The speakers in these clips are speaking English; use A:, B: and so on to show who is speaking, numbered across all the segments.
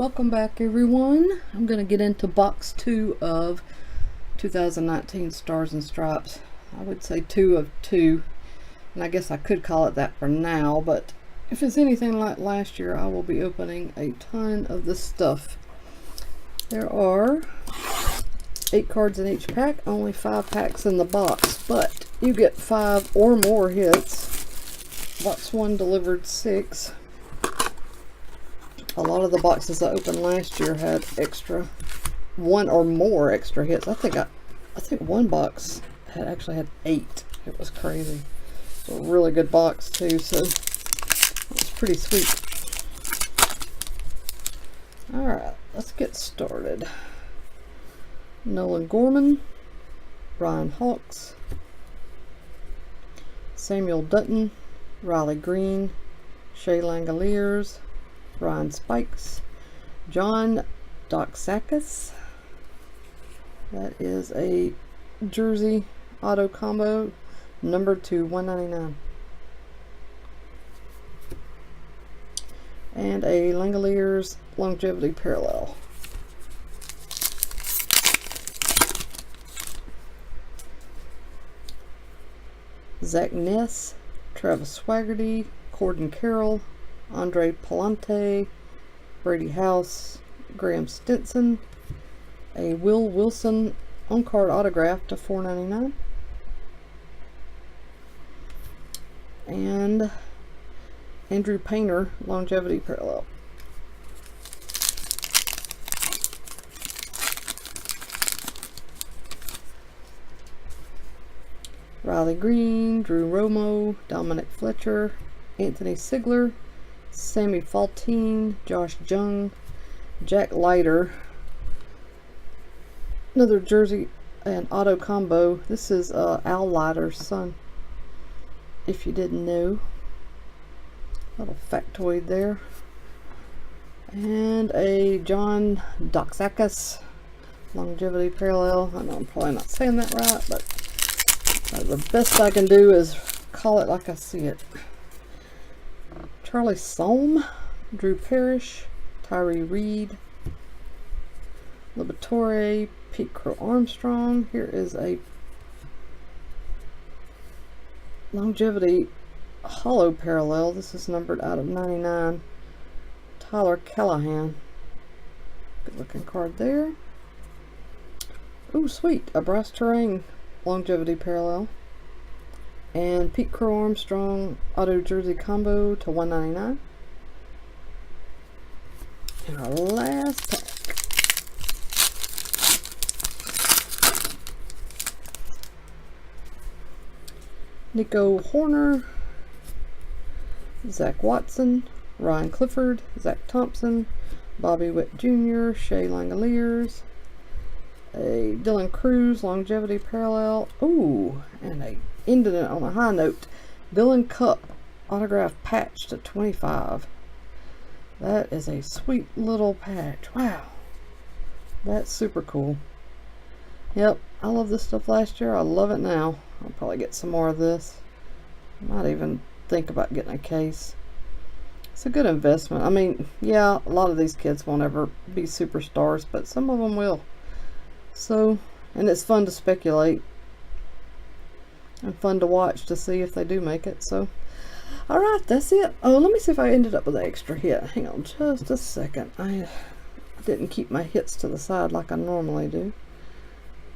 A: Welcome back, everyone. I'm going to get into box 2 of 2019 Stars and Stripes. I would say 2 of 2, and I guess I could call it that for now, but if it's anything like last year, I will be opening a ton of this stuff. There are 8 cards in each pack, only 5 packs in the box, but you get 5 or more hits. Box 1 delivered 6. A lot of the boxes I opened last year had extra 1 or more extra hits. I think one box actually had 8. It was crazy. It's a really good box too, so it's pretty sweet. Alright, let's get started. Nolan Gorman, Ryan Hawks, Samuel Dutton, Riley Green, Shea Langoliers, Ryan Spikes, John Doxakis. That is a jersey auto combo, numbered to 199. And a Langoliers longevity parallel. Zach Ness, Travis Swaggerty, Corden Carroll, Andre Palante, Brady House, Graham Stinson, a Will Wilson on-card autograph to $4.99, and Andrew Painter longevity parallel. Riley Green, Drew Romo, Dominic Fletcher, Anthony Sigler, Sammy Faltine, Josh Jung, Jack Leiter. Another jersey and auto combo. This is Al Leiter's son, if you didn't know. Little factoid there. And a John Doxakis longevity parallel. I know I'm probably not saying that right, but the best I can do is call it like I see it. Charlie Solm, Drew Parrish, Tyree Reed, Liberatore, Pete Crow Armstrong. Here is a longevity hollow parallel. This is numbered out of 99. Tyler Callahan. Good looking card there. Ooh, sweet. A Bryce Terang longevity parallel. And Pete Crow Armstrong auto jersey combo to $1.99. And our last pack. Nico Horner, Zach Watson, Ryan Clifford, Zach Thompson, Bobby Witt Jr., Shea Langoliers, a Dylan Cruz longevity parallel. Ooh, and a ended it on a high note. Dylan Cup autograph patch to 25. That is a sweet little patch. Wow, that's super cool. Yep, I love this stuff last year. I love it now. I'll probably get some more of this. Might even think about getting a case. It's a good investment. I mean, yeah, a lot of these kids won't ever be superstars, but some of them will. So, and it's fun to speculate and fun to watch to see if they do make it. So, alright, that's it. Oh, let me see if I ended up with an extra hit. Hang on just a second. I didn't keep my hits to the side like I normally do,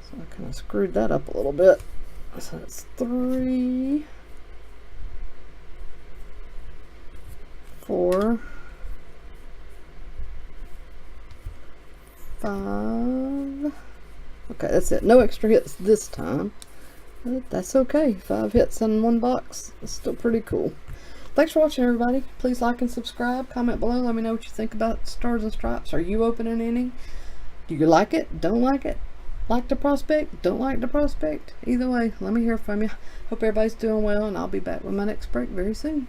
A: so I kind of screwed that up a little bit. So it's 3, 4, 5. Okay, that's it. No extra hits this time. But that's okay. 5 hits in one box. It's still pretty cool. Thanks for watching, everybody. Please like and subscribe. Comment below. Let me know what you think about Stars and Stripes. Are you opening any? Do you like it? Don't like it? Like the prospect? Don't like the prospect? Either way, let me hear from you. Hope everybody's doing well, and I'll be back with my next break very soon.